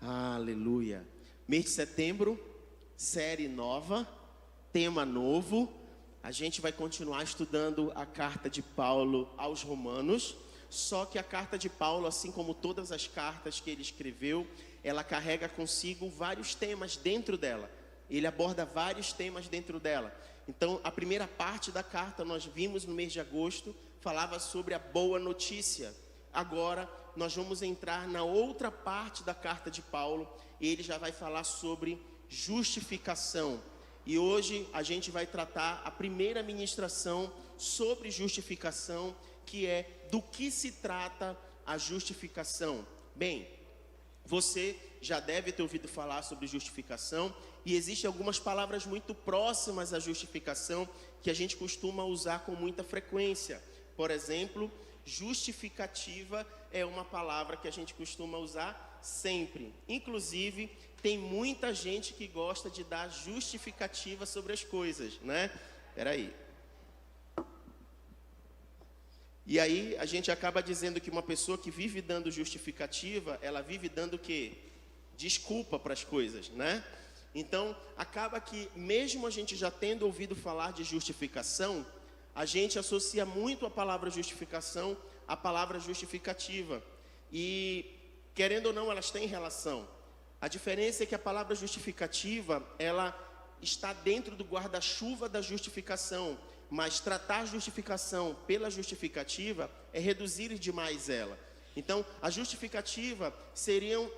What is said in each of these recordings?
Aleluia. Mês de setembro, série nova, tema novo. A gente vai continuar estudando a carta de Paulo aos Romanos. Só que a carta de Paulo, assim como todas as cartas que ele escreveu, ela carrega consigo vários temas dentro dela. Ele aborda vários temas dentro dela. Então, a primeira parte da carta, nós vimos no mês de agosto, falava sobre a boa notícia. Agora, nós vamos entrar na outra parte da carta de Paulo. Ele já vai falar sobre justificação. E hoje a gente vai tratar a primeira ministração sobre justificação, que é do que se trata a justificação. Bem, você já deve ter ouvido falar sobre justificação, e existem algumas palavras muito próximas à justificação que a gente costuma usar com muita frequência. Por exemplo, justificativa é uma palavra que a gente costuma usar sempre. Inclusive, tem muita gente que gosta de dar justificativa sobre as coisas, né? Peraí. E aí, a gente acaba dizendo que uma pessoa que vive dando justificativa, ela vive dando o quê? Desculpa para as coisas, né? Então, acaba que, mesmo a gente já tendo ouvido falar de justificação, a gente associa muito a palavra justificação à palavra justificativa. E, querendo ou não, elas têm relação. A diferença é que a palavra justificativa, ela está dentro do guarda-chuva da justificação. Mas tratar a justificação pela justificativa é reduzir demais ela. Então, a justificativa seriam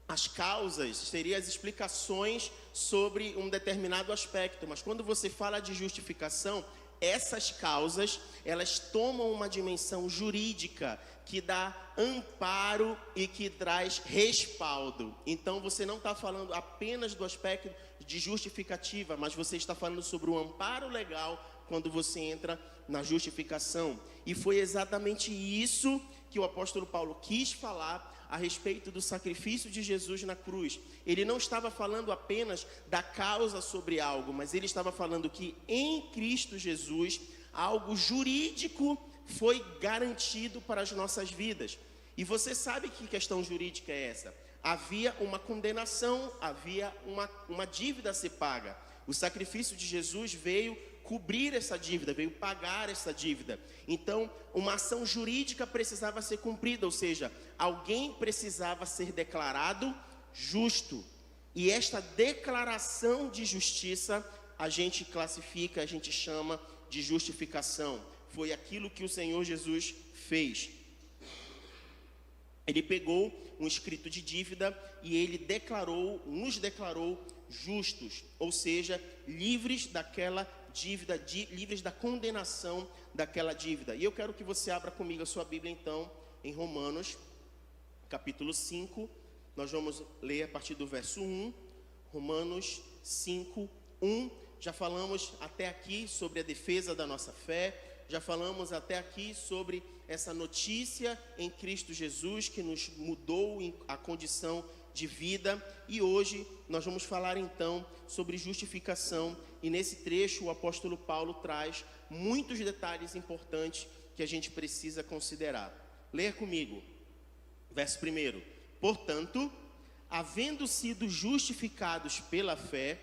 as causas, seriam as explicações sobre um determinado aspecto. Mas quando você fala de justificação, essas causas, elas tomam uma dimensão jurídica que dá amparo e que traz respaldo. Então, você não está falando apenas do aspecto de justificativa, mas você está falando sobre o amparo legal quando você entra na justificação. E foi exatamente isso que o apóstolo Paulo quis falar a respeito do sacrifício de Jesus na cruz. Ele não estava falando apenas da causa sobre algo, mas ele estava falando que em Cristo Jesus, algo jurídico foi garantido para as nossas vidas. E você sabe que questão jurídica é essa? Havia uma condenação, havia uma dívida a ser paga. O sacrifício de Jesus veio cobrir essa dívida, veio pagar essa dívida. Então, uma ação jurídica precisava ser cumprida, ou seja, alguém precisava ser declarado justo. E esta declaração de justiça, a gente classifica, a gente chama de justificação. Foi aquilo que o Senhor Jesus fez. Ele pegou um escrito de dívida e ele nos declarou justos, ou seja, livres daquela dívida, livres da condenação daquela dívida. E eu quero que você abra comigo a sua Bíblia então, em Romanos, capítulo 5, nós vamos ler a partir do verso 1, Romanos 5, 1, já falamos até aqui sobre a defesa da nossa fé, já falamos até aqui sobre essa notícia em Cristo Jesus que nos mudou a condição de vida, e hoje nós vamos falar então sobre justificação, e nesse trecho o apóstolo Paulo traz muitos detalhes importantes que a gente precisa considerar. Leia comigo, verso 1. Portanto, havendo sido justificados pela fé,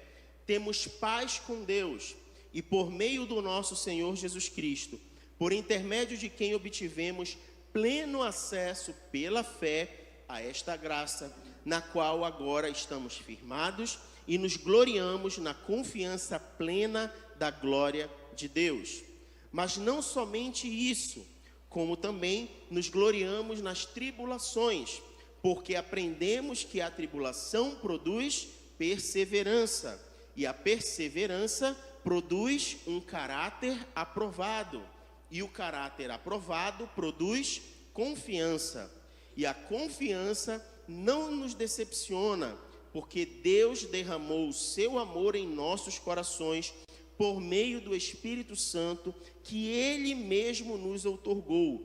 temos paz com Deus, e por meio do nosso Senhor Jesus Cristo, por intermédio de quem obtivemos pleno acesso pela fé a esta graça, na qual agora estamos firmados e nos gloriamos na confiança plena da glória de Deus. Mas não somente isso, como também nos gloriamos nas tribulações, porque aprendemos que a tribulação produz perseverança, e a perseverança produz um caráter aprovado, e o caráter aprovado produz confiança, e a confiança não nos decepciona, porque Deus derramou o seu amor em nossos corações por meio do Espírito Santo que Ele mesmo nos outorgou.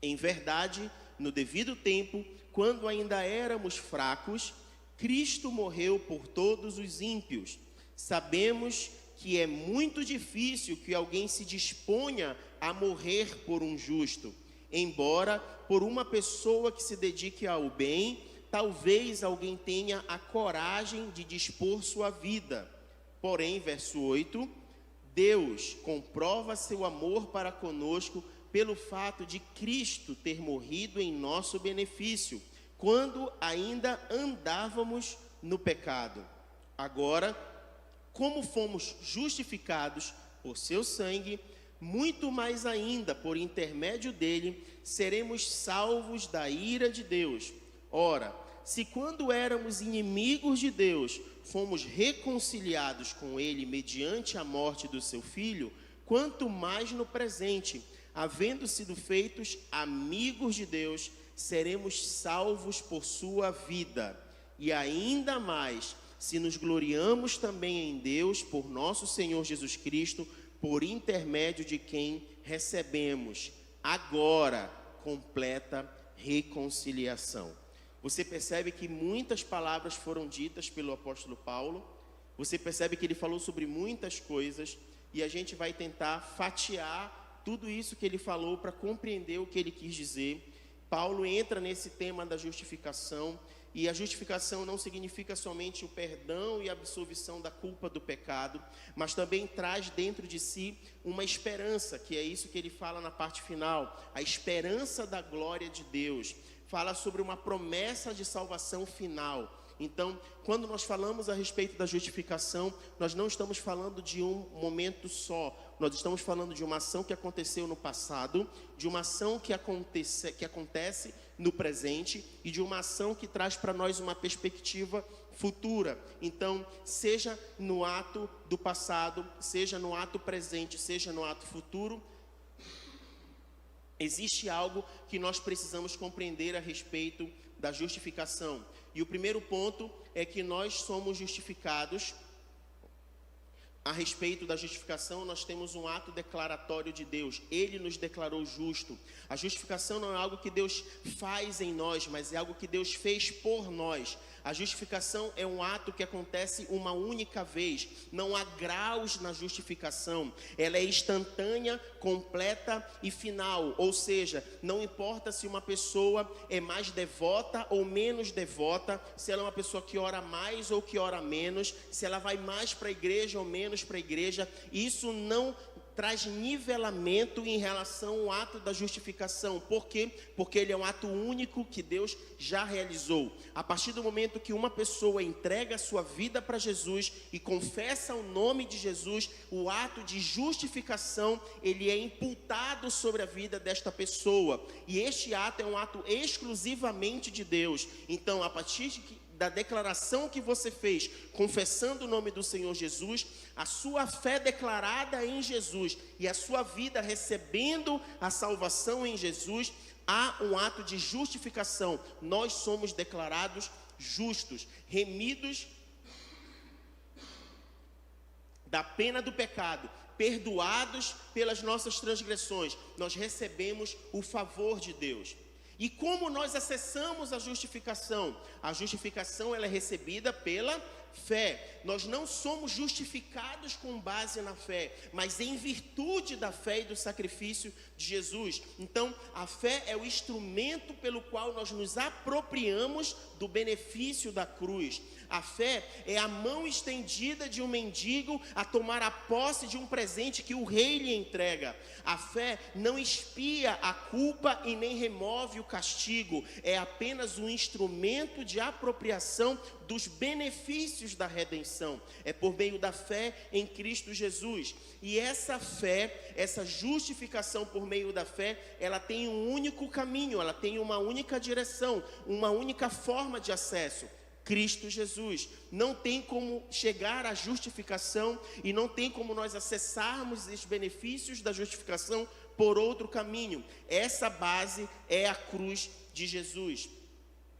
Em verdade, no devido tempo, quando ainda éramos fracos, Cristo morreu por todos os ímpios. Sabemos que é muito difícil que alguém se disponha a morrer por um justo, embora por uma pessoa que se dedique ao bem, talvez alguém tenha a coragem de dispor sua vida. Porém, verso 8, Deus comprova seu amor para conosco pelo fato de Cristo ter morrido em nosso benefício, quando ainda andávamos no pecado. Agora, como fomos justificados por seu sangue, muito mais ainda, por intermédio dele, seremos salvos da ira de Deus. Ora, se quando éramos inimigos de Deus, fomos reconciliados com ele mediante a morte do seu Filho, quanto mais no presente, havendo sido feitos amigos de Deus, seremos salvos por sua vida. E ainda mais, se nos gloriamos também em Deus, por nosso Senhor Jesus Cristo, por intermédio de quem recebemos agora completa reconciliação. Você percebe que muitas palavras foram ditas pelo apóstolo Paulo, você percebe que ele falou sobre muitas coisas, e a gente vai tentar fatiar tudo isso que ele falou para compreender o que ele quis dizer. Paulo entra nesse tema da justificação, e a justificação não significa somente o perdão e a absolvição da culpa do pecado, mas também traz dentro de si uma esperança, que é isso que ele fala na parte final, a esperança da glória de Deus. Fala sobre uma promessa de salvação final. Então, quando nós falamos a respeito da justificação, nós não estamos falando de um momento só. Nós estamos falando de uma ação que aconteceu no passado, de uma ação que acontece no presente e de uma ação que traz para nós uma perspectiva futura. Então, seja no ato do passado, seja no ato presente, seja no ato futuro, existe algo que nós precisamos compreender a respeito da justificação. E o primeiro ponto é que nós somos justificados. A respeito da justificação, nós temos um ato declaratório de Deus. Ele nos declarou justo. A justificação não é algo que Deus faz em nós, mas é algo que Deus fez por nós. A justificação é um ato que acontece uma única vez. Não há graus na justificação. Ela é instantânea, completa e final. Ou seja, não importa se uma pessoa é mais devota ou menos devota, se ela é uma pessoa que ora mais ou que ora menos, se ela vai mais para a igreja ou menos para a igreja, isso não traz nivelamento em relação ao ato da justificação. Por quê? Porque ele é um ato único que Deus já realizou. A partir do momento que uma pessoa entrega a sua vida para Jesus e confessa o nome de Jesus, o ato de justificação, ele é imputado sobre a vida desta pessoa. E este ato é um ato exclusivamente de Deus. Então, a partir da declaração que você fez, confessando o nome do Senhor Jesus, a sua fé declarada em Jesus e a sua vida recebendo a salvação em Jesus, há um ato de justificação. Nós somos declarados justos, remidos da pena do pecado, perdoados pelas nossas transgressões. Nós recebemos o favor de Deus. E como nós acessamos a justificação? A justificação ela é recebida pela fé. Nós não somos justificados com base na fé, mas em virtude da fé e do sacrifício de Jesus. Então, a fé é o instrumento pelo qual nós nos apropriamos do benefício da cruz. A fé é a mão estendida de um mendigo a tomar a posse de um presente que o rei lhe entrega. A fé não expia a culpa e nem remove o castigo. É apenas um instrumento de apropriação dos benefícios da redenção. É por meio da fé em Cristo Jesus. E essa fé, essa justificação por meio da fé, ela tem um único caminho, ela tem uma única direção, uma única forma de acesso. Cristo Jesus. Não tem como chegar à justificação e não tem como nós acessarmos os benefícios da justificação por outro caminho. Essa base é a cruz de Jesus.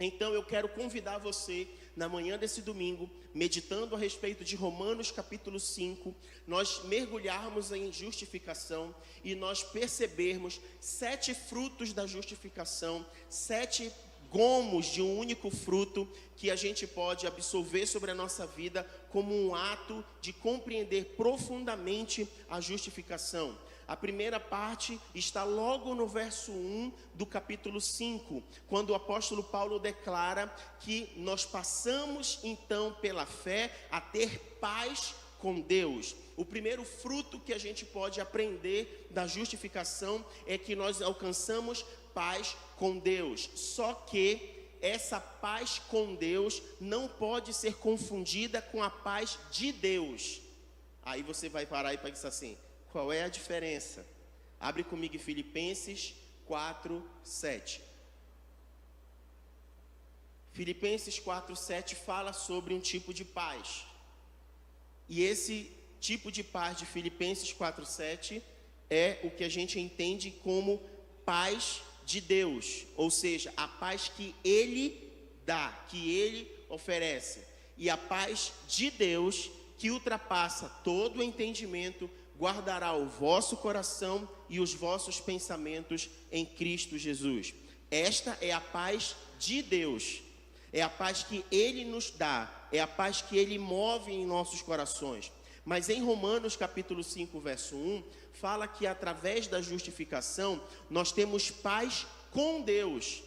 Então eu quero convidar você, na manhã desse domingo, meditando a respeito de Romanos capítulo 5, nós mergulharmos em justificação e nós percebermos 7 frutos da justificação, 7 gomos de um único fruto que a gente pode absorver sobre a nossa vida como um ato de compreender profundamente a justificação. A primeira parte está logo no verso 1 do capítulo 5, quando o apóstolo Paulo declara que nós passamos então pela fé a ter paz com Deus. O primeiro fruto que a gente pode aprender da justificação é que nós alcançamos paz com Deus. Só que essa paz com Deus não pode ser confundida com a paz de Deus. Aí você vai parar e pensar assim, qual é a diferença? Abre comigo Filipenses 4:7. Filipenses 4:7 fala sobre um tipo de paz. E esse tipo de paz de Filipenses 4:7 é o que a gente entende como paz de Deus, ou seja, a paz que Ele dá, que Ele oferece. E a paz de Deus, que ultrapassa todo o entendimento, guardará o vosso coração e os vossos pensamentos em Cristo Jesus. Esta é a paz de Deus, é a paz que Ele nos dá, é a paz que Ele move em nossos corações. Mas em Romanos capítulo 5, verso 1, fala que através da justificação, nós temos paz com Deus.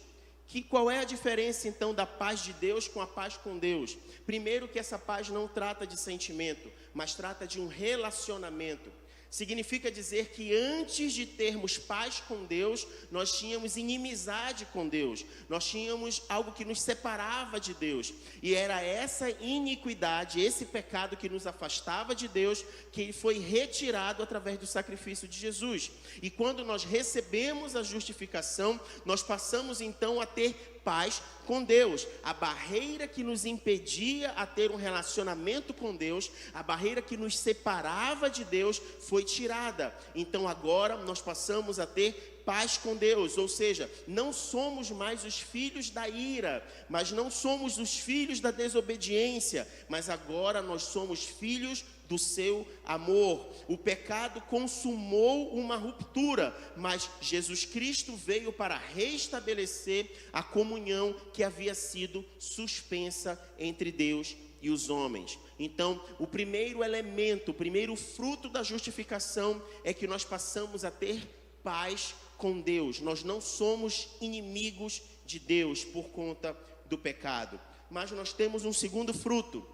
Qual é a diferença então da paz de Deus com a paz com Deus? Primeiro que essa paz não trata de sentimento, mas trata de um relacionamento. Significa dizer que antes de termos paz com Deus, nós tínhamos inimizade com Deus. Nós tínhamos algo que nos separava de Deus. E era essa iniquidade, esse pecado que nos afastava de Deus, que foi retirado através do sacrifício de Jesus. E quando nós recebemos a justificação, nós passamos então a ter paz com Deus. A barreira que nos impedia a ter um relacionamento com Deus, a barreira que nos separava de Deus, foi tirada. Então agora nós passamos a ter paz com Deus, ou seja, não somos mais os filhos da ira, mas não somos os filhos da desobediência, mas agora nós somos filhos do seu amor. O pecado consumou uma ruptura, mas Jesus Cristo veio para restabelecer a comunhão que havia sido suspensa entre Deus e os homens. Então, o primeiro elemento, o primeiro fruto da justificação é que nós passamos a ter paz com Deus. Nós não somos inimigos de Deus por conta do pecado. Mas nós temos um segundo fruto.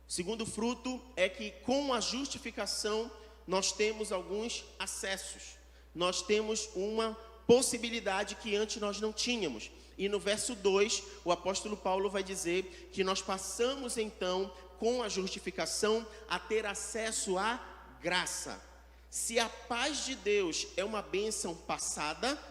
O segundo fruto é que com a justificação nós temos alguns acessos. Nós temos uma possibilidade que antes nós não tínhamos. E no verso 2, o apóstolo Paulo vai dizer que nós passamos então, com a justificação, a ter acesso à graça. Se a paz de Deus é uma bênção passada,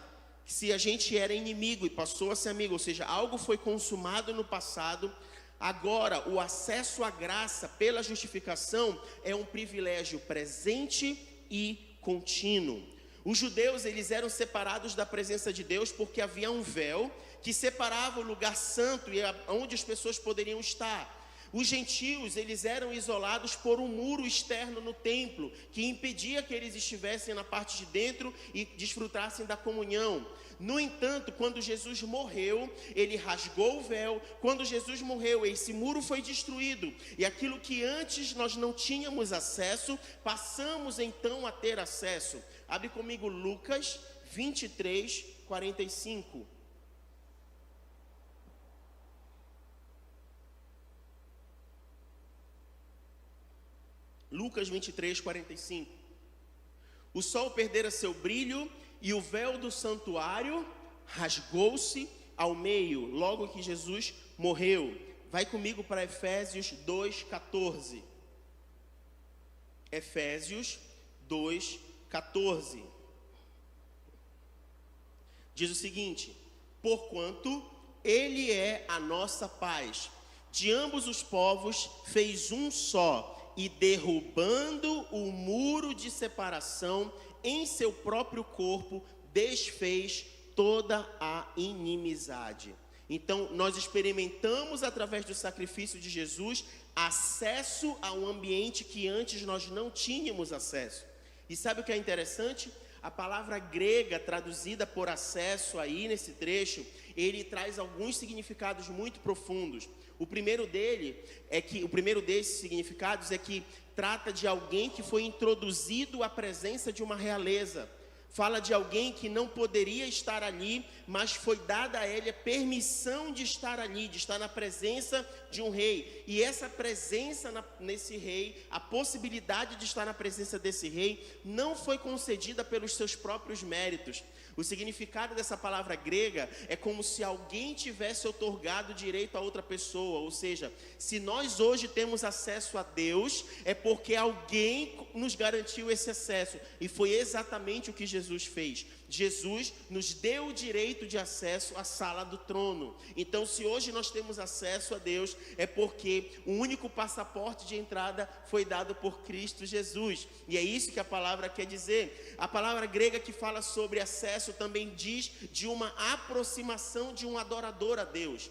se a gente era inimigo e passou a ser amigo, ou seja, algo foi consumado no passado, agora o acesso à graça pela justificação é um privilégio presente e contínuo. Os judeus, eles eram separados da presença de Deus porque havia um véu que separava o lugar santo e onde as pessoas poderiam estar. Os gentios, eles eram isolados por um muro externo no templo, que impedia que eles estivessem na parte de dentro e desfrutassem da comunhão. No entanto, quando Jesus morreu, ele rasgou o véu. Quando Jesus morreu, esse muro foi destruído. E aquilo que antes nós não tínhamos acesso, passamos então a ter acesso. Abre comigo Lucas 23, 45. Lucas 23, 45. O sol perdera seu brilho e o véu do santuário rasgou-se ao meio, logo que Jesus morreu. Vai comigo para Efésios 2, 14. Efésios 2, 14. Diz o seguinte: porquanto Ele é a nossa paz, de ambos os povos fez um só, e derrubando o muro de separação em seu próprio corpo, desfez toda a inimizade. Então, nós experimentamos através do sacrifício de Jesus acesso a um ambiente que antes nós não tínhamos acesso. E sabe o que é interessante? A palavra grega traduzida por acesso aí nesse trecho, ele traz alguns significados muito profundos. O primeiro desses significados é que trata de alguém que foi introduzido à presença de uma realeza. Fala de alguém que não poderia estar ali, mas foi dada a ele a permissão de estar ali, de estar na presença de um rei. E essa presença nesse rei, a possibilidade de estar na presença desse rei, não foi concedida pelos seus próprios méritos. O significado dessa palavra grega é como se alguém tivesse outorgado direito a outra pessoa. Ou seja, se nós hoje temos acesso a Deus, é porque alguém nos garantiu esse acesso. E foi exatamente o que Jesus fez. Jesus nos deu o direito de acesso à sala do trono. Então, se hoje nós temos acesso a Deus, é porque o único passaporte de entrada foi dado por Cristo Jesus. E é isso que a palavra quer dizer. A palavra grega que fala sobre acesso também diz de uma aproximação de um adorador a Deus.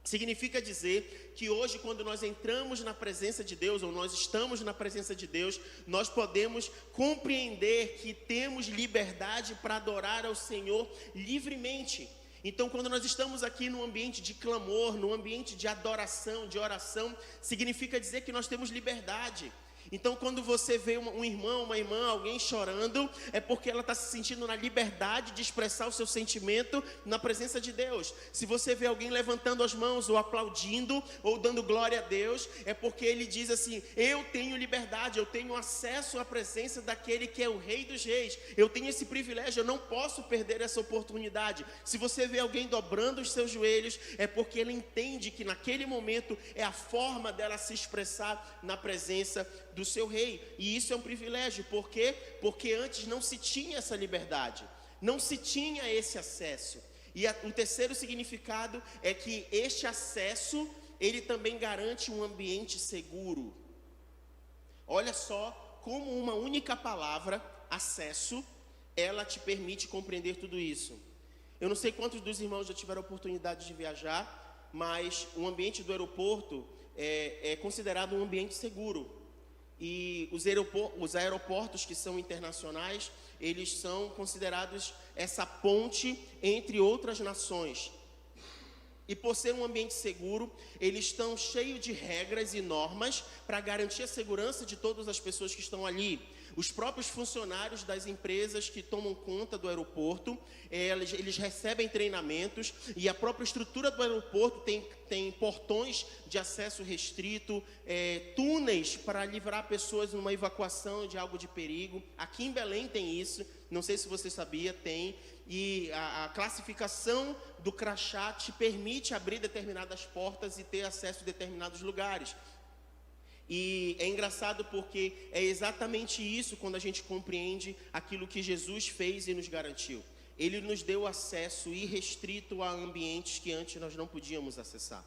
Significa dizer que hoje, quando nós entramos na presença de Deus, ou nós estamos na presença de Deus, nós podemos compreender que temos liberdade para adorar ao Senhor livremente. Então, quando nós estamos aqui num ambiente de clamor, num ambiente de adoração, de oração, significa dizer que nós temos liberdade. Então, quando você vê um irmão, uma irmã, alguém chorando, é porque ela está se sentindo na liberdade de expressar o seu sentimento na presença de Deus. Se você vê alguém levantando as mãos, ou aplaudindo, ou dando glória a Deus, é porque ele diz assim: eu tenho liberdade, eu tenho acesso à presença daquele que é o Rei dos Reis. Eu tenho esse privilégio, eu não posso perder essa oportunidade. Se você vê alguém dobrando os seus joelhos, é porque ele entende que naquele momento é a forma dela se expressar na presença do seu rei. E isso é um privilégio. Por quê? Porque antes não se tinha essa liberdade, não se tinha esse acesso. E o terceiro significado é que este acesso, ele também garante um ambiente seguro. Olha só como uma única palavra, acesso, ela te permite compreender tudo isso. Eu não sei quantos dos irmãos já tiveram a oportunidade de viajar, mas o ambiente do aeroporto é considerado um ambiente seguro. E os aeroportos que são internacionais, eles são considerados essa ponte entre outras nações. E por ser um ambiente seguro, eles estão cheios de regras e normas para garantir a segurança de todas as pessoas que estão ali. Os próprios funcionários das empresas que tomam conta do aeroporto, eles recebem treinamentos, e a própria estrutura do aeroporto tem portões de acesso restrito, túneis para livrar pessoas numa evacuação de algo de perigo. Aqui em Belém tem isso, não sei se você sabia, tem. E a classificação do crachá te permite abrir determinadas portas e ter acesso a determinados lugares. E é engraçado porque é exatamente isso quando a gente compreende aquilo que Jesus fez e nos garantiu. Ele nos deu acesso irrestrito a ambientes que antes nós não podíamos acessar.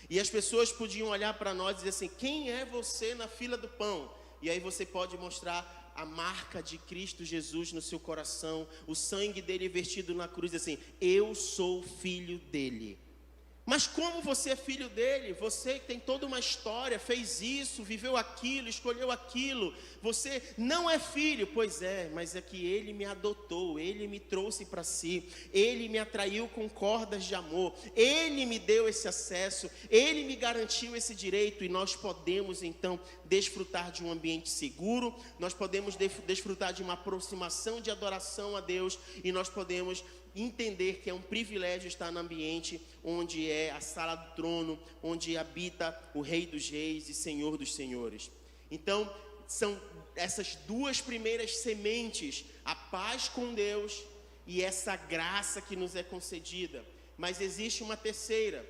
E as pessoas podiam olhar para nós e dizer assim: quem é você na fila do pão? E aí você pode mostrar a marca de Cristo Jesus no seu coração, o sangue dele vertido na cruz, assim: eu sou filho dele. Mas como você é filho dele? Você tem toda uma história, fez isso, viveu aquilo, escolheu aquilo. Você não é filho. Pois é, mas é que ele me adotou, ele me trouxe para si, ele me atraiu com cordas de amor, ele me deu esse acesso, ele me garantiu esse direito. E nós podemos então desfrutar de um ambiente seguro, nós podemos desfrutar de uma aproximação de adoração a Deus, e nós podemos entender que é um privilégio estar no ambiente onde é a sala do trono, onde habita o Rei dos Reis e Senhor dos Senhores. Então, são essas duas primeiras sementes, a paz com Deus e essa graça que nos é concedida. Mas existe uma terceira.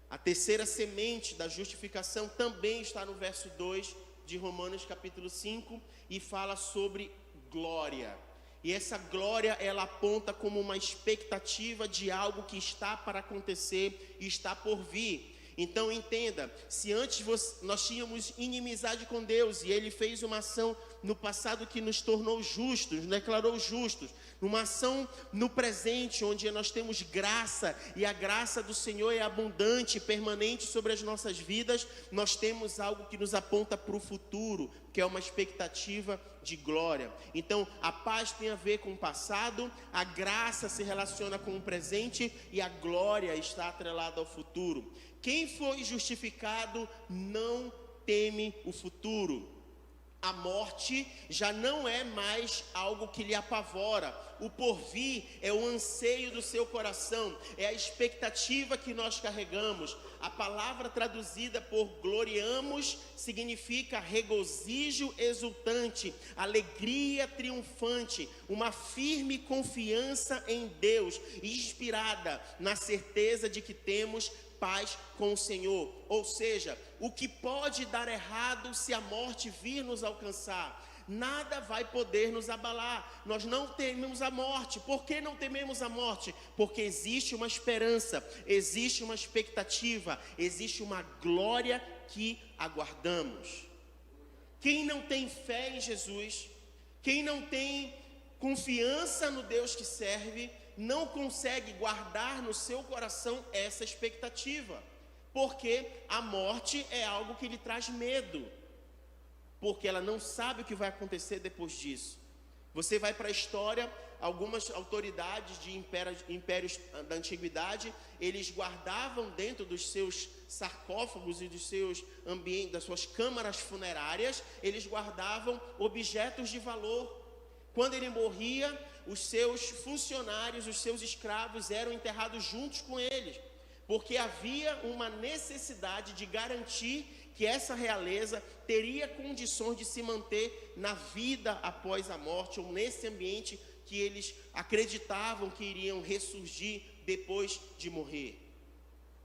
A terceira semente da justificação também está no verso 2 de Romanos capítulo 5 e fala sobre glória. E essa glória, ela aponta como uma expectativa de algo que está para acontecer e está por vir. Então entenda, se antes nós tínhamos inimizade com Deus, e Ele fez uma ação no passado que nos tornou justos, nos declarou justos, Uma ação no presente, onde nós temos graça, e a graça do Senhor é abundante, permanente sobre as nossas vidas. Nós temos algo que nos aponta para o futuro, que é uma expectativa de glória. Então, a paz tem a ver com o passado, a graça se relaciona com o presente, e a glória está atrelada ao futuro. Quem foi justificado não teme o futuro. A morte já não é mais algo que lhe apavora. O porvir é o anseio do seu coração, é a expectativa que nós carregamos. A palavra traduzida por gloriamos significa regozijo exultante, alegria triunfante, uma firme confiança em Deus, inspirada na certeza de que temos paz com o Senhor. Ou seja, o que pode dar errado se a morte vir nos alcançar? Nada vai poder nos abalar. Nós não tememos a morte. Por que não tememos a morte? Porque existe uma esperança, existe uma expectativa, existe uma glória que aguardamos. Quem não tem fé em Jesus, quem não tem confiança no Deus que serve, não consegue guardar no seu coração essa expectativa, porque a morte é algo que lhe traz medo, porque ela não sabe o que vai acontecer depois disso. Você vai para a história, algumas autoridades de impérios da antiguidade, eles guardavam dentro dos seus sarcófagos e dos seus ambientes, das suas câmaras funerárias, eles guardavam objetos de valor. Quando ele morria, os seus funcionários, os seus escravos eram enterrados juntos com eles, porque havia uma necessidade de garantir que essa realeza teria condições de se manter na vida após a morte, ou nesse ambiente que eles acreditavam que iriam ressurgir depois de morrer.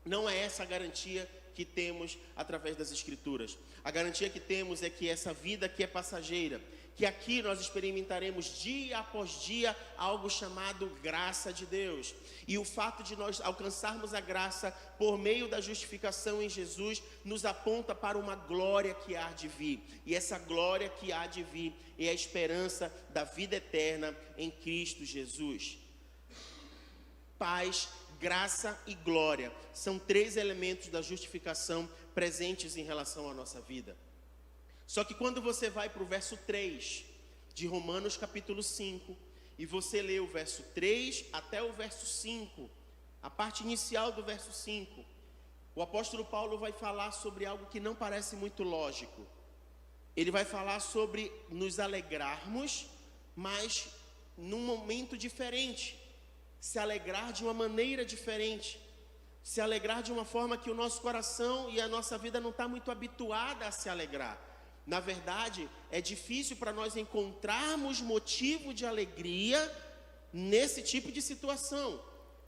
Não é essa a garantia que temos através das Escrituras. A garantia que temos é que essa vida que é passageira, que aqui nós experimentaremos dia após dia algo chamado graça de Deus. E o fato de nós alcançarmos a graça por meio da justificação em Jesus nos aponta para uma glória que há de vir. E essa glória que há de vir é a esperança da vida eterna em Cristo Jesus. Paz, graça e glória são três elementos da justificação presentes em relação à nossa vida. Só que quando você vai para o verso 3 de Romanos capítulo 5, e você lê o verso 3 até o verso 5, a parte inicial do verso 5, o apóstolo Paulo vai falar sobre algo que não parece muito lógico. Ele vai falar sobre nos alegrarmos, mas num momento diferente, se alegrar de uma maneira diferente, se alegrar de uma forma que o nosso coração e a nossa vida não está muito habituada a se alegrar. Na verdade, é difícil para nós encontrarmos motivo de alegria nesse tipo de situação.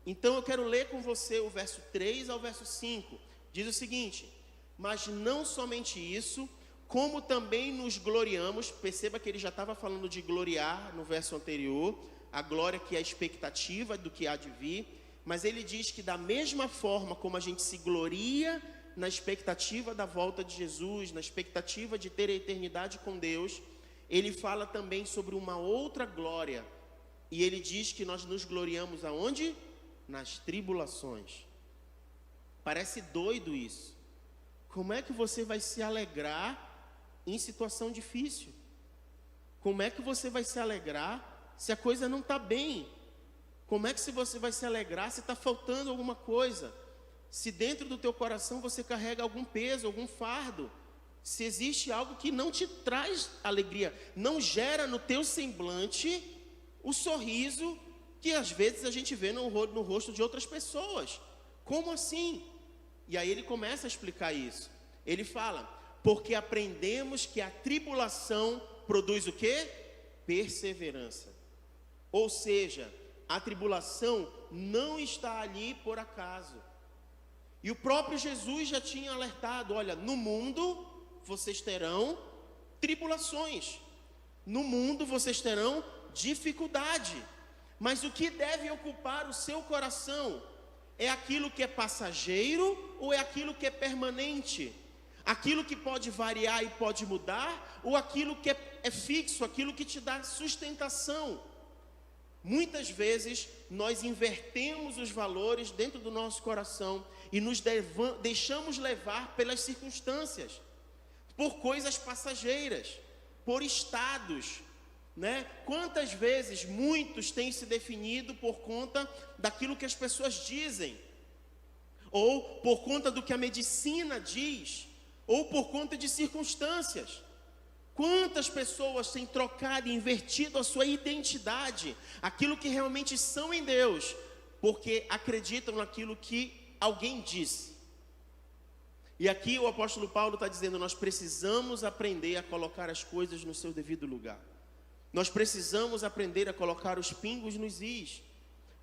Então eu quero ler com você o verso 3 ao verso 5. Diz o seguinte: mas não somente isso, como também nos gloriamos. Perceba que ele já estava falando de gloriar no verso anterior, a glória que é a expectativa do que há de vir. Mas ele diz que da mesma forma como a gente se gloria na expectativa da volta de Jesus, na expectativa de ter a eternidade com Deus, ele fala também sobre uma outra glória, e ele diz que nós nos gloriamos aonde? Nas tribulações. Parece doido isso. Como é que você vai se alegrar em situação difícil? Como é que você vai se alegrar se a coisa não está bem? Como é que você vai se alegrar se está faltando alguma coisa? Se dentro do teu coração você carrega algum peso, algum fardo, se existe algo que não te traz alegria, não gera no teu semblante o sorriso que às vezes a gente vê no rosto de outras pessoas. Como assim? E aí ele começa a explicar isso. Ele fala, porque aprendemos que a tribulação produz o quê? Perseverança. Ou seja, a tribulação não está ali por acaso. E o próprio Jesus já tinha alertado, olha, no mundo vocês terão tribulações, no mundo vocês terão dificuldade, mas o que deve ocupar o seu coração é aquilo que é passageiro ou é aquilo que é permanente? Aquilo que pode variar e pode mudar ou aquilo que é fixo, aquilo que te dá sustentação? Muitas vezes nós invertemos os valores dentro do nosso coração e nos deixamos levar pelas circunstâncias, por coisas passageiras, por estados, né? Quantas vezes muitos têm se definido por conta daquilo que as pessoas dizem, ou por conta do que a medicina diz, ou por conta de circunstâncias. Quantas pessoas têm trocado e invertido a sua identidade, aquilo que realmente são em Deus, porque acreditam naquilo que alguém disse. E aqui o apóstolo Paulo está dizendo, nós precisamos aprender a colocar as coisas no seu devido lugar. Nós precisamos aprender a colocar os pingos nos is.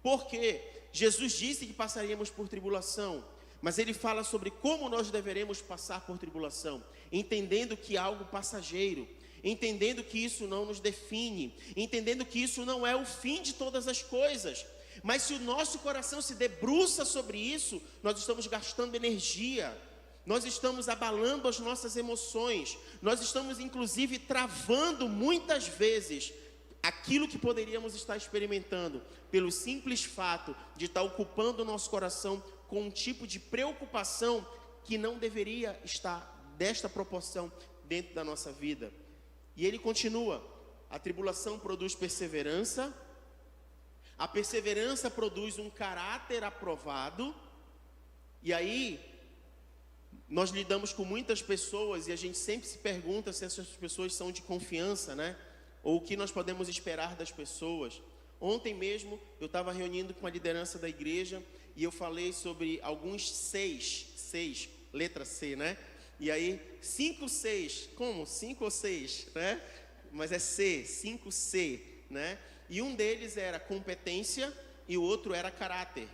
Porque Jesus disse que passaríamos por tribulação, mas ele fala sobre como nós deveremos passar por tribulação, entendendo que é algo passageiro, entendendo que isso não nos define, entendendo que isso não é o fim de todas as coisas. Mas se o nosso coração se debruça sobre isso, nós estamos gastando energia, nós estamos abalando as nossas emoções, nós estamos inclusive travando muitas vezes aquilo que poderíamos estar experimentando, pelo simples fato de estar ocupando o nosso coração com um tipo de preocupação que não deveria estar desta proporção dentro da nossa vida. E ele continua, a tribulação produz perseverança, a perseverança produz um caráter aprovado, e aí nós lidamos com muitas pessoas e a gente sempre se pergunta se essas pessoas são de confiança, né? Ou o que nós podemos esperar das pessoas. Ontem mesmo eu estava reunindo com a liderança da igreja e eu falei sobre alguns seis, letra C, né? E aí, 5, 6, como? 5 ou 6, né? Mas é C, 5C, né? E um deles era competência e o outro era caráter.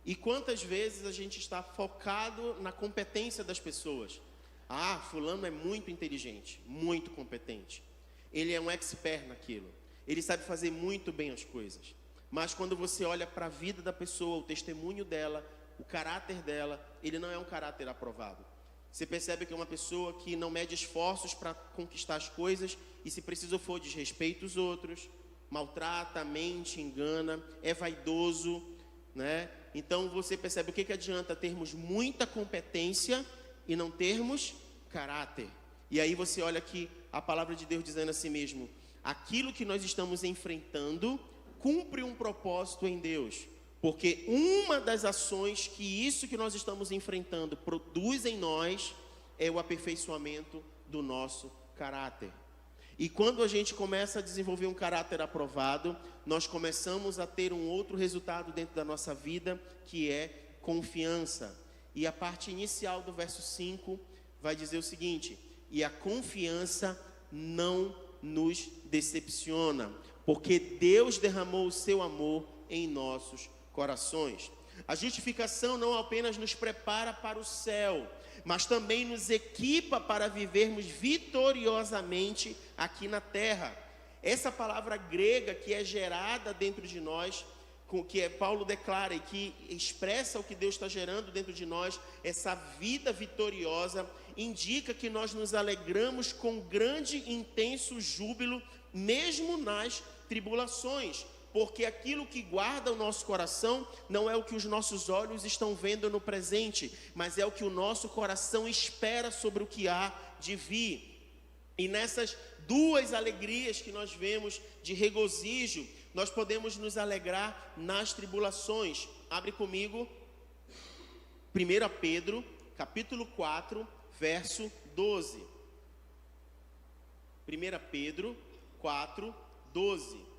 E quantas vezes a gente está focado na competência das pessoas? Ah, fulano é muito inteligente, muito competente. Ele é um expert naquilo. Ele sabe fazer muito bem as coisas. Mas quando você olha para a vida da pessoa, o testemunho dela, o caráter dela, ele não é um caráter aprovado. Você percebe que é uma pessoa que não mede esforços para conquistar as coisas e, se preciso for, desrespeita os outros, maltrata, mente, engana, é vaidoso, né? Então você percebe o que adianta termos muita competência e não termos caráter. E aí você olha aqui a palavra de Deus dizendo assim mesmo, aquilo que nós estamos enfrentando cumpre um propósito em Deus. Porque uma das ações que isso que nós estamos enfrentando produz em nós é o aperfeiçoamento do nosso caráter. E quando a gente começa a desenvolver um caráter aprovado, nós começamos a ter um outro resultado dentro da nossa vida, que é confiança. E a parte inicial do verso 5 vai dizer o seguinte, e a confiança não nos decepciona, porque Deus derramou o seu amor em nossos corações. A justificação não apenas nos prepara para o céu, mas também nos equipa para vivermos vitoriosamente aqui na terra. Essa palavra grega que é gerada dentro de nós, que Paulo declara e que expressa o que Deus está gerando dentro de nós, essa vida vitoriosa, indica que nós nos alegramos com grande e intenso júbilo, mesmo nas tribulações. Porque aquilo que guarda o nosso coração não é o que os nossos olhos estão vendo no presente, mas é o que o nosso coração espera sobre o que há de vir. E nessas duas alegrias que nós vemos de regozijo, nós podemos nos alegrar nas tribulações. Abre comigo, 1 Pedro, capítulo 4, verso 12. 1 Pedro 4, 12.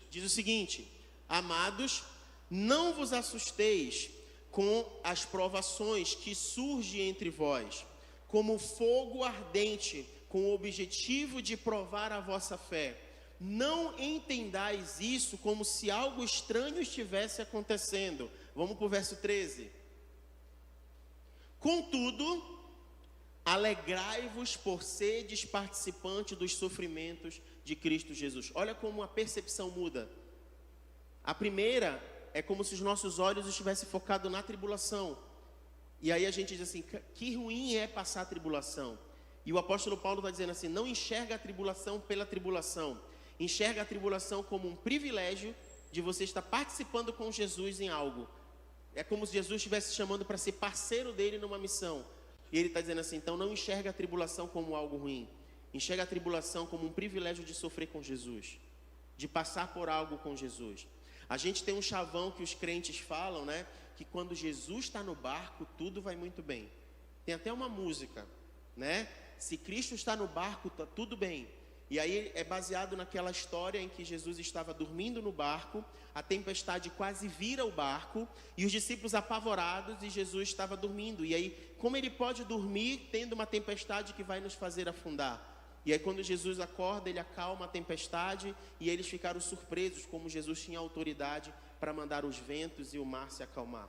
Diz o seguinte, amados, não vos assusteis com as provações que surgem entre vós, como fogo ardente, com o objetivo de provar a vossa fé. Não entendais isso como se algo estranho estivesse acontecendo. Vamos para o verso 13. Contudo, alegrai-vos por seres participantes dos sofrimentos de Cristo Jesus. Olha como a percepção muda. A primeira é como se os nossos olhos estivessem focados na tribulação. E aí a gente diz assim, que ruim é passar a tribulação. E o apóstolo Paulo está dizendo assim, não enxerga a tribulação pela tribulação. Enxerga a tribulação como um privilégio de você estar participando com Jesus em algo. É como se Jesus estivesse chamando para ser parceiro dele numa missão. E ele está dizendo assim, então não enxerga a tribulação como algo ruim. Enxerga a tribulação como um privilégio de sofrer com Jesus, de passar por algo com Jesus. A gente tem um chavão que os crentes falam, né? Que quando Jesus está no barco, tudo vai muito bem. Tem até uma música, né? Se Cristo está no barco, está tudo bem. E aí é baseado naquela história em que Jesus estava dormindo no barco, a tempestade quase vira o barco, e os discípulos apavorados, e Jesus estava dormindo. E aí, como ele pode dormir tendo uma tempestade que vai nos fazer afundar? E aí quando Jesus acorda, ele acalma a tempestade, e eles ficaram surpresos como Jesus tinha autoridade para mandar os ventos e o mar se acalmar.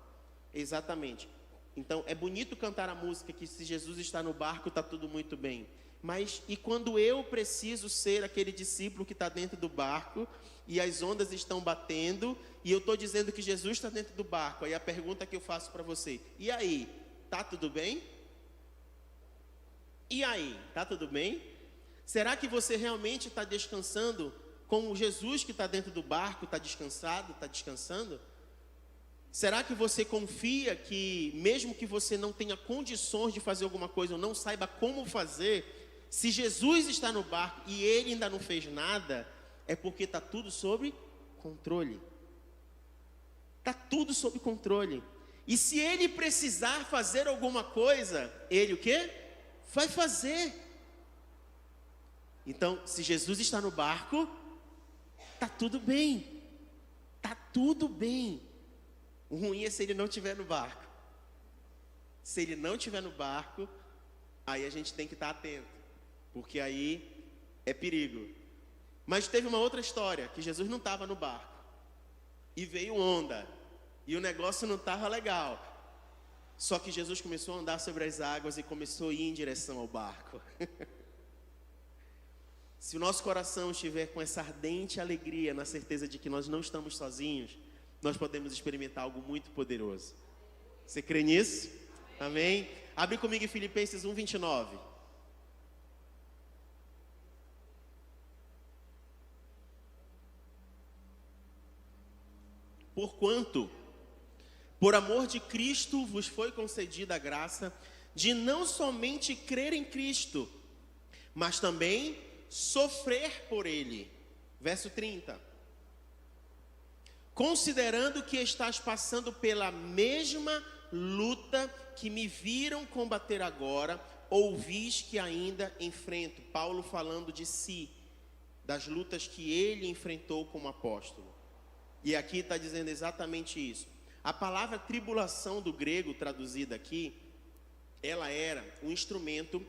Exatamente. Então é bonito cantar a música que se Jesus está no barco, está tudo muito bem. Mas e quando eu preciso ser aquele discípulo que está dentro do barco e as ondas estão batendo e eu estou dizendo que Jesus está dentro do barco? Aí a pergunta que eu faço para você, e aí, tá tudo bem? E aí, tá tudo bem? Será que você realmente está descansando como Jesus que está dentro do barco está descansado, está descansando? Será que você confia que mesmo que você não tenha condições de fazer alguma coisa ou não saiba como fazer, se Jesus está no barco e ele ainda não fez nada, é porque está tudo sob controle. Está tudo sob controle. E se ele precisar fazer alguma coisa, ele o quê? Vai fazer. Então, se Jesus está no barco, está tudo bem. Está tudo bem. O ruim é se ele não estiver no barco. Se ele não estiver no barco, aí a gente tem que estar atento. Porque aí é perigo. Mas teve uma outra história, que Jesus não estava no barco. E veio onda. E o negócio não estava legal. Só que Jesus começou a andar sobre as águas e começou a ir em direção ao barco. Se o nosso coração estiver com essa ardente alegria, na certeza de que nós não estamos sozinhos, nós podemos experimentar algo muito poderoso. Você crê nisso? Amém? Abre comigo em Filipenses 1:29. Porquanto, por amor de Cristo, vos foi concedida a graça de não somente crer em Cristo, mas também sofrer por Ele. Verso 30. Considerando que estás passando pela mesma luta que me viram combater agora, ouvis que ainda enfrento. Paulo falando de si, das lutas que ele enfrentou como apóstolo. E aqui está dizendo exatamente isso. A palavra tribulação do grego, traduzida aqui, ela era um instrumento.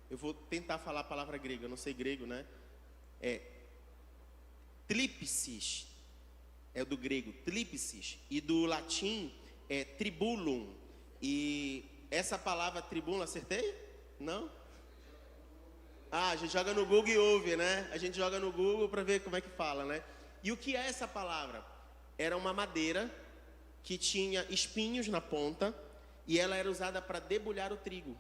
Eu vou tentar falar a palavra grega, eu não sei grego, né? Thlipsis, é do grego thlipsis, e do latim é tribulum. E essa palavra tribulum, acertei? Não? A gente joga no Google e ouve, né? A gente joga no Google para ver como é que fala, né? E o que é essa palavra? Era uma madeira que tinha espinhos na ponta e ela era usada para debulhar o trigo.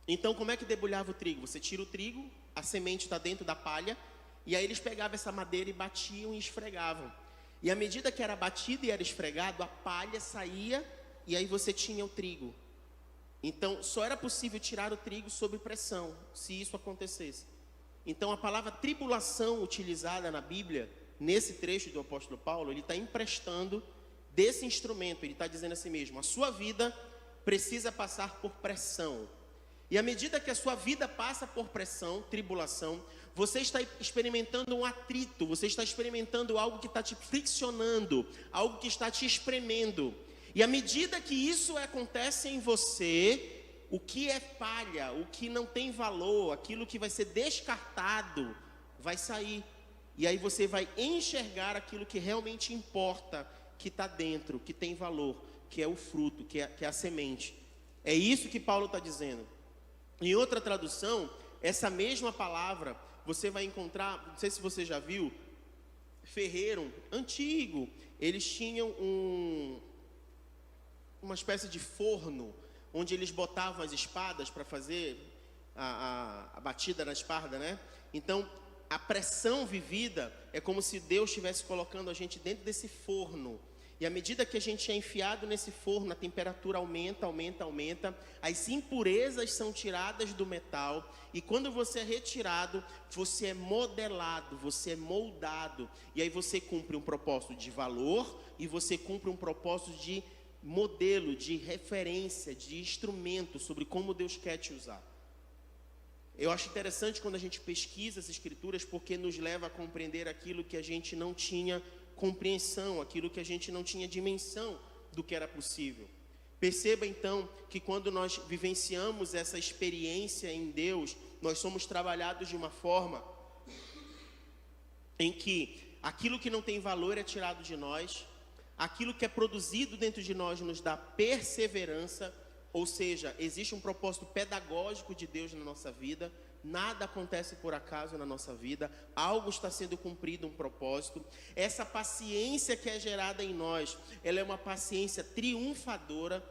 Então, como é que debulhava o trigo? Você tira o trigo, a semente está dentro da palha, e aí eles pegavam essa madeira e batiam e esfregavam. E à medida que era batido e era esfregado, a palha saía e aí você tinha o trigo. Então, só era possível tirar o trigo sob pressão, se isso acontecesse. Então, a palavra tribulação utilizada na Bíblia, nesse trecho do apóstolo Paulo, ele está emprestando desse instrumento. Ele está dizendo assim mesmo: a sua vida precisa passar por pressão. E à medida que a sua vida passa por pressão, tribulação, você está experimentando um atrito, você está experimentando algo que está te friccionando, algo que está te espremendo. E à medida que isso acontece em você, o que é palha, o que não tem valor, aquilo que vai ser descartado, vai sair. E aí você vai enxergar aquilo que realmente importa, que está dentro, que tem valor, que é o fruto, que é a semente. É isso que Paulo está dizendo. Em outra tradução, essa mesma palavra, você vai encontrar, não sei se você já viu, ferreiro antigo, eles tinham uma espécie de forno, onde eles botavam as espadas para fazer a batida na espada, né? Então, a pressão vivida é como se Deus estivesse colocando a gente dentro desse forno. E à medida que a gente é enfiado nesse forno, a temperatura aumenta, as impurezas são tiradas do metal, e quando você é retirado, você é modelado, você é moldado, e aí você cumpre um propósito de valor, e você cumpre um propósito de modelo, de referência, de instrumento, sobre como Deus quer te usar. Eu acho interessante quando a gente pesquisa as Escrituras, porque nos leva a compreender aquilo que a gente não tinha compreensão, aquilo que a gente não tinha dimensão do que era possível. Perceba então que quando nós vivenciamos essa experiência em Deus, nós somos trabalhados de uma forma em que aquilo que não tem valor é tirado de nós, aquilo que é produzido dentro de nós nos dá perseverança, ou seja, existe um propósito pedagógico de Deus na nossa vida. Nada acontece por acaso na nossa vida, algo está sendo cumprido, um propósito. Essa paciência que é gerada em nós, ela é uma paciência triunfadora,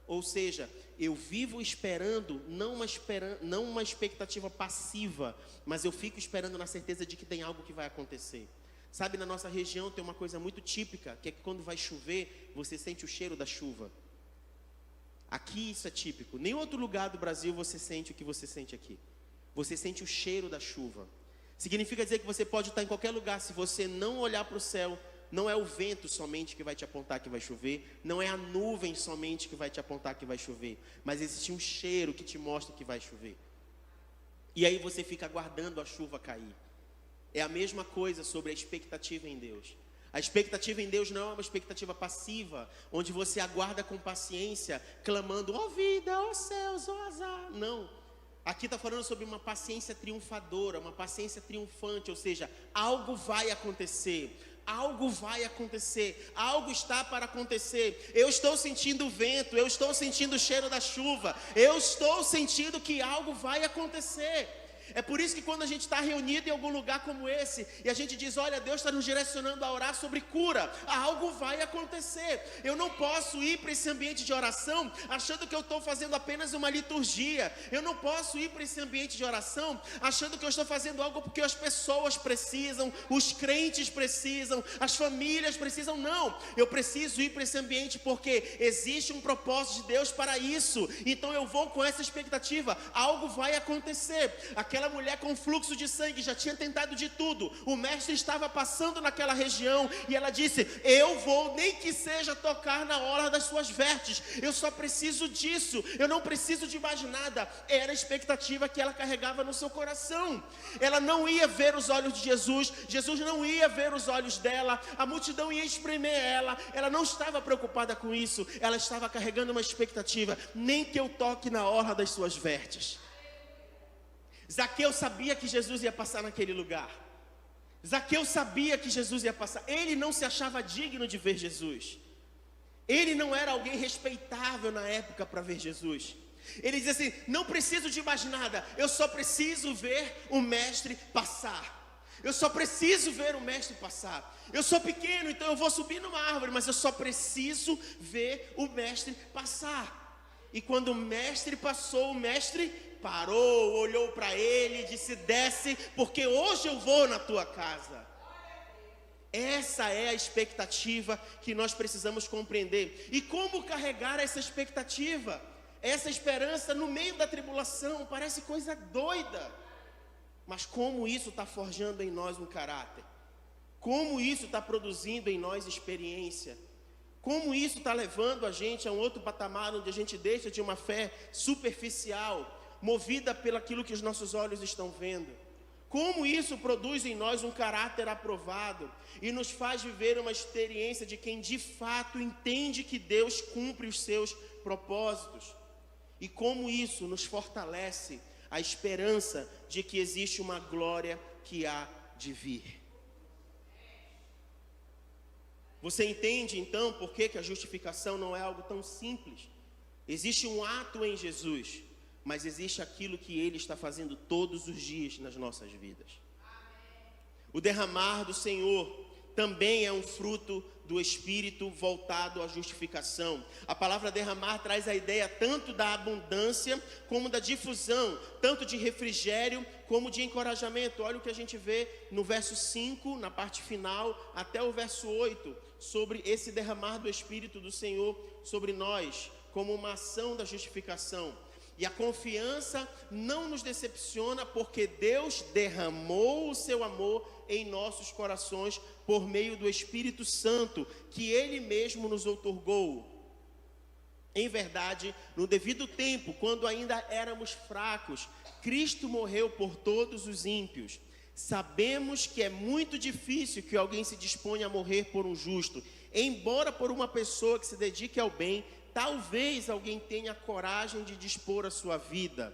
ou seja, eu vivo esperando, não uma expectativa passiva, mas eu fico esperando na certeza de que tem algo que vai acontecer. Sabe, na nossa região tem uma coisa muito típica, que é que quando vai chover, você sente o cheiro da chuva. Aqui isso é típico, em nenhum outro lugar do Brasil você sente o que você sente aqui. Você sente o cheiro da chuva. Significa dizer que você pode estar em qualquer lugar. Se você não olhar para o céu, não é o vento somente que vai te apontar que vai chover, não é a nuvem somente que vai te apontar que vai chover, mas existe um cheiro que te mostra que vai chover. E aí você fica aguardando a chuva cair. É a mesma coisa sobre a expectativa em Deus. A expectativa em Deus não é uma expectativa passiva, onde você aguarda com paciência, clamando, ó vida, ó céus, ó azar. Não. Aqui está falando sobre uma paciência triunfadora, uma paciência triunfante, ou seja, algo vai acontecer, algo vai acontecer, algo está para acontecer. Eu estou sentindo o vento, eu estou sentindo o cheiro da chuva, eu estou sentindo que algo vai acontecer. É por isso que quando a gente está reunido em algum lugar como esse, e a gente diz, olha, Deus está nos direcionando a orar sobre cura, algo vai acontecer. Eu não posso ir para esse ambiente de oração achando que eu estou fazendo apenas uma liturgia. Eu não posso ir para esse ambiente de oração achando que eu estou fazendo algo porque as pessoas precisam, os crentes precisam, as famílias precisam. Não, eu preciso ir para esse ambiente porque existe um propósito de Deus para isso. Então eu vou com essa expectativa, algo vai acontecer. Aquela mulher com fluxo de sangue já tinha tentado de tudo. O mestre estava passando naquela região e ela disse, eu vou nem que seja tocar na orla das suas vestes. Eu só preciso disso, eu não preciso de mais nada. Era a expectativa que ela carregava no seu coração. Ela não ia ver os olhos de Jesus, Jesus não ia ver os olhos dela, a multidão ia espremer ela não estava preocupada com isso, ela estava carregando uma expectativa, nem que eu toque na orla das suas vestes. Zaqueu sabia que Jesus ia passar naquele lugar. Zaqueu sabia que Jesus ia passar. Ele não se achava digno de ver Jesus. Ele não era alguém respeitável na época para ver Jesus. Ele dizia assim, não preciso de mais nada, eu só preciso ver o mestre passar. Eu só preciso ver o mestre passar. Eu sou pequeno, então eu vou subir numa árvore, mas eu só preciso ver o mestre passar. E quando o mestre passou, o mestre parou, olhou para ele e disse, desce, porque hoje eu vou na tua casa. Essa é a expectativa que nós precisamos compreender. E como carregar essa expectativa? Essa esperança no meio da tribulação, parece coisa doida. Mas como isso está forjando em nós um caráter? Como isso está produzindo em nós experiência? Como isso está levando a gente a um outro patamar, onde a gente deixa de uma fé superficial, movida pelo aquilo que os nossos olhos estão vendo? Como isso produz em nós um caráter aprovado e nos faz viver uma experiência de quem de fato entende que Deus cumpre os seus propósitos? E como isso nos fortalece a esperança de que existe uma glória que há de vir? Você entende então por que a justificação não é algo tão simples? Existe um ato em Jesus, mas existe aquilo que Ele está fazendo todos os dias nas nossas vidas. O derramar do Senhor também é um fruto do Espírito voltado à justificação. A palavra derramar traz a ideia tanto da abundância como da difusão, tanto de refrigério como de encorajamento. Olha o que a gente vê no verso 5, na parte final, até o verso 8, sobre esse derramar do Espírito do Senhor sobre nós, como uma ação da justificação. E a confiança não nos decepciona, porque Deus derramou o seu amor em nossos corações por meio do Espírito Santo, que Ele mesmo nos outorgou. Em verdade, no devido tempo, quando ainda éramos fracos, Cristo morreu por todos os ímpios. Sabemos que é muito difícil que alguém se disponha a morrer por um justo, embora por uma pessoa que se dedique ao bem, talvez alguém tenha coragem de dispor a sua vida.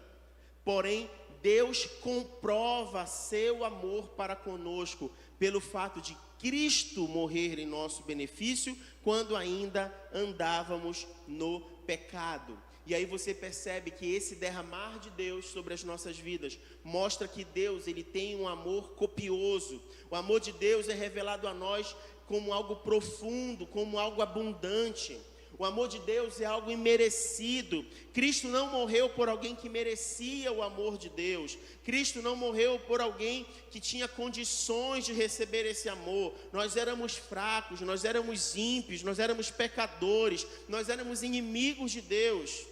Porém, Deus comprova seu amor para conosco pelo fato de Cristo morrer em nosso benefício quando ainda andávamos no pecado. E aí você percebe que esse derramar de Deus sobre as nossas vidas mostra que Deus, ele tem um amor copioso. O amor de Deus é revelado a nós como algo profundo, como algo abundante. O amor de Deus é algo imerecido. Cristo não morreu por alguém que merecia o amor de Deus. Cristo não morreu por alguém que tinha condições de receber esse amor. Nós éramos fracos, nós éramos ímpios, nós éramos pecadores, nós éramos inimigos de Deus.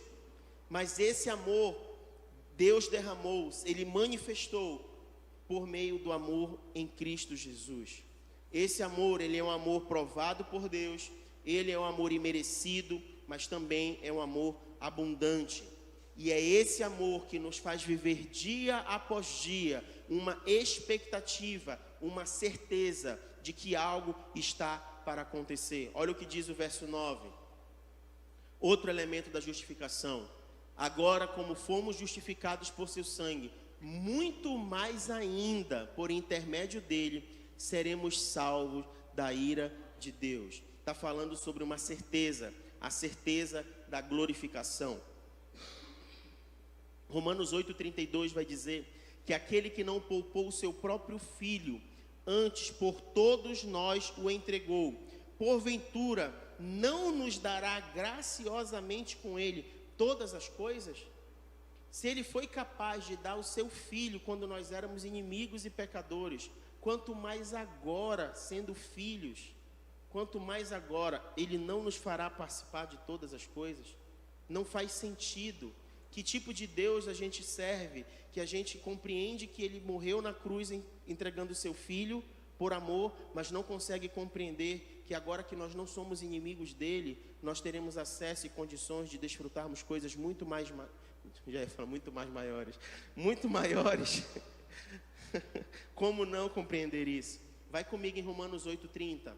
Mas esse amor, Deus derramou, Ele manifestou por meio do amor em Cristo Jesus. Esse amor, ele é um amor provado por Deus. Ele é um amor imerecido, mas também é um amor abundante. E é esse amor que nos faz viver dia após dia uma expectativa, uma certeza de que algo está para acontecer. Olha o que diz o verso 9. Outro elemento da justificação. Agora, como fomos justificados por seu sangue, muito mais ainda, por intermédio dele, seremos salvos da ira de Deus. Está falando sobre uma certeza, a certeza da glorificação. Romanos 8,32 vai dizer que aquele que não poupou o seu próprio filho, antes por todos nós o entregou, porventura não nos dará graciosamente com ele todas as coisas? Se ele foi capaz de dar o seu filho quando nós éramos inimigos e pecadores, quanto mais agora, sendo filhos, quanto mais agora, Ele não nos fará participar de todas as coisas? Não faz sentido. Que tipo de Deus a gente serve, que a gente compreende que Ele morreu na cruz entregando o seu Filho por amor, mas não consegue compreender que agora que nós não somos inimigos dEle, nós teremos acesso e condições de desfrutarmos coisas muito mais maiores. Como não compreender isso? Vai comigo em Romanos 8,30.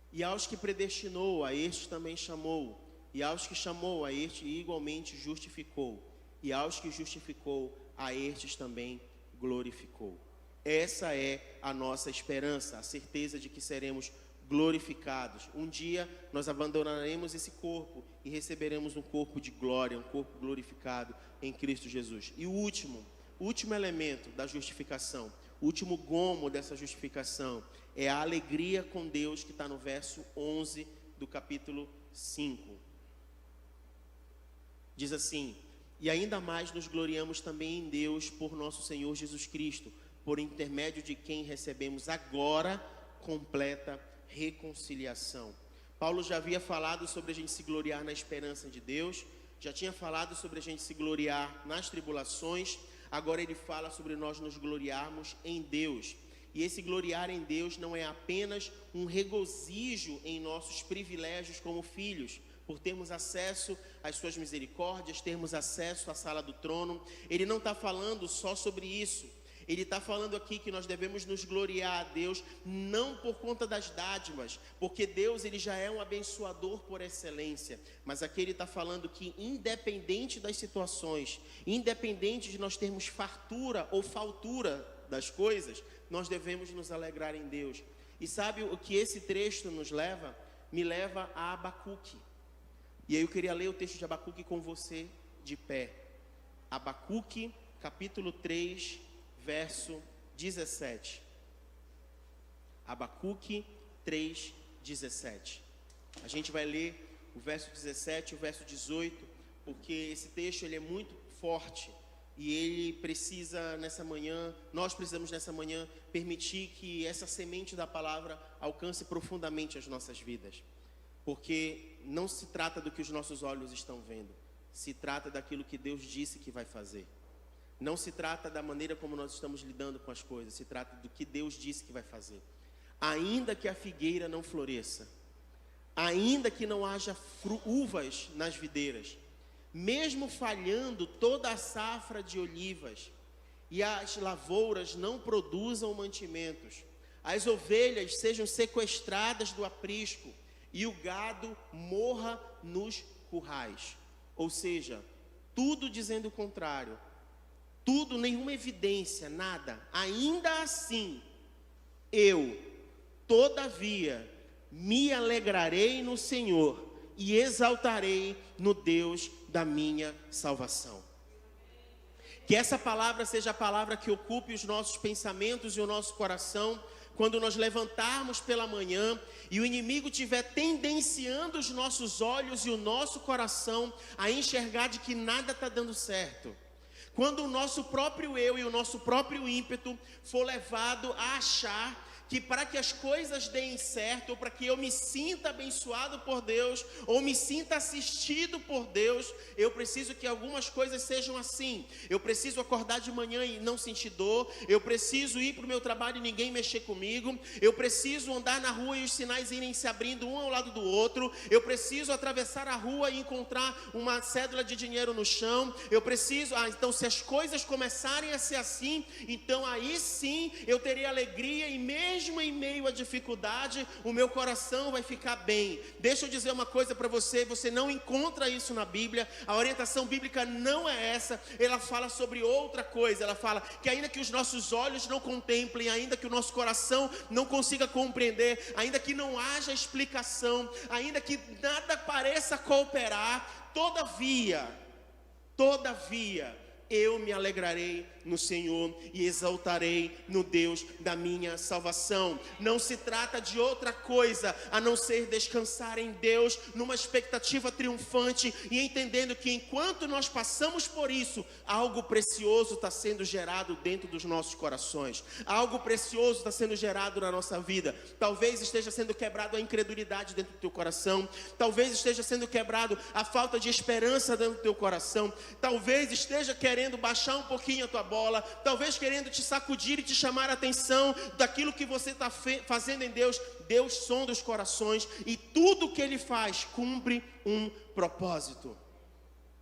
E aos que predestinou, a estes também chamou. E aos que chamou, a estes igualmente justificou. E aos que justificou, a estes também glorificou. Essa é a nossa esperança, a certeza de que seremos glorificados. Um dia nós abandonaremos esse corpo e receberemos um corpo de glória, um corpo glorificado em Cristo Jesus. E o último elemento da justificação, o último gomo dessa justificação é a alegria com Deus, que está no verso 11 do capítulo 5. Diz assim: e ainda mais nos gloriamos também em Deus por nosso Senhor Jesus Cristo, por intermédio de quem recebemos agora completa reconciliação. Paulo já havia falado sobre a gente se gloriar na esperança de Deus, já tinha falado sobre a gente se gloriar nas tribulações, agora ele fala sobre nós nos gloriarmos em Deus. E esse gloriar em Deus não é apenas um regozijo em nossos privilégios como filhos, por termos acesso às suas misericórdias, termos acesso à sala do trono. Ele não está falando só sobre isso. Ele está falando aqui que nós devemos nos gloriar a Deus, não por conta das dádivas, porque Deus ele já é um abençoador por excelência. Mas aqui ele está falando que independente das situações, independente de nós termos fartura ou faltura das coisas, nós devemos nos alegrar em Deus. E sabe o que esse trecho nos leva? Me leva a Abacuque. E aí eu queria ler o texto de Abacuque com você de pé. Abacuque, capítulo 3, verso 17. Abacuque 3, 17. A gente vai ler o verso 17 e o verso 18, porque esse texto ele é muito forte e ele precisa nessa manhã, nós precisamos nessa manhã permitir que essa semente da palavra alcance profundamente as nossas vidas. Porque não se trata do que os nossos olhos estão vendo, se trata daquilo que Deus disse que vai fazer. Não se trata da maneira como nós estamos lidando com as coisas, se trata do que Deus disse que vai fazer. Ainda que a figueira não floresça, ainda que não haja uvas nas videiras, mesmo falhando toda a safra de olivas, e as lavouras não produzam mantimentos, as ovelhas sejam sequestradas do aprisco, e o gado morra nos currais. Ou seja, tudo dizendo o contrário, tudo, nenhuma evidência, nada. Ainda assim, eu, todavia, me alegrarei no Senhor e exaltarei no Deus da minha salvação. Que essa palavra seja a palavra que ocupe os nossos pensamentos e o nosso coração, quando nós levantarmos pela manhã e o inimigo estiver tendenciando os nossos olhos e o nosso coração a enxergar de que nada está dando certo. Quando o nosso próprio eu e o nosso próprio ímpeto for levado a achar que para que as coisas deem certo, ou para que eu me sinta abençoado por Deus, ou me sinta assistido por Deus, eu preciso que algumas coisas sejam assim. Eu preciso acordar de manhã e não sentir dor, eu preciso ir para o meu trabalho e ninguém mexer comigo, eu preciso andar na rua e os sinais irem se abrindo um ao lado do outro, eu preciso atravessar a rua e encontrar uma cédula de dinheiro no chão, eu preciso, então se as coisas começarem a ser assim, então aí sim eu terei alegria e mesmo em meio à dificuldade, o meu coração vai ficar bem. Deixa eu dizer uma coisa para você, você não encontra isso na Bíblia, a orientação bíblica não é essa, ela fala sobre outra coisa, ela fala que ainda que os nossos olhos não contemplem, ainda que o nosso coração não consiga compreender, ainda que não haja explicação, ainda que nada pareça cooperar, todavia, eu me alegrarei no Senhor e exaltarei no Deus da minha salvação. Não se trata de outra coisa a não ser descansar em Deus numa expectativa triunfante e entendendo que enquanto nós passamos por isso, algo precioso está sendo gerado dentro dos nossos corações, algo precioso está sendo gerado na nossa vida. Talvez esteja sendo quebrado a incredulidade dentro do teu coração, talvez esteja sendo quebrado a falta de esperança dentro do teu coração, talvez esteja querendo baixar um pouquinho a tua bola, talvez querendo te sacudir e te chamar a atenção daquilo que você está fazendo em Deus. Deus sonda os corações e tudo que Ele faz cumpre um propósito.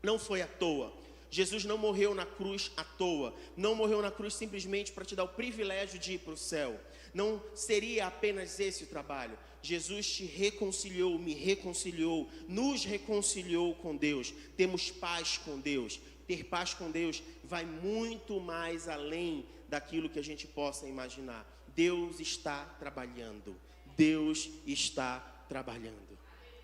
Não foi à toa. Jesus não morreu na cruz à toa, não morreu na cruz simplesmente para te dar o privilégio de ir para o céu. Não seria apenas esse o trabalho. Jesus te reconciliou, me reconciliou, nos reconciliou com Deus. Temos paz com Deus. Ter paz com Deus vai muito mais além daquilo que a gente possa imaginar. Deus está trabalhando. Deus está trabalhando.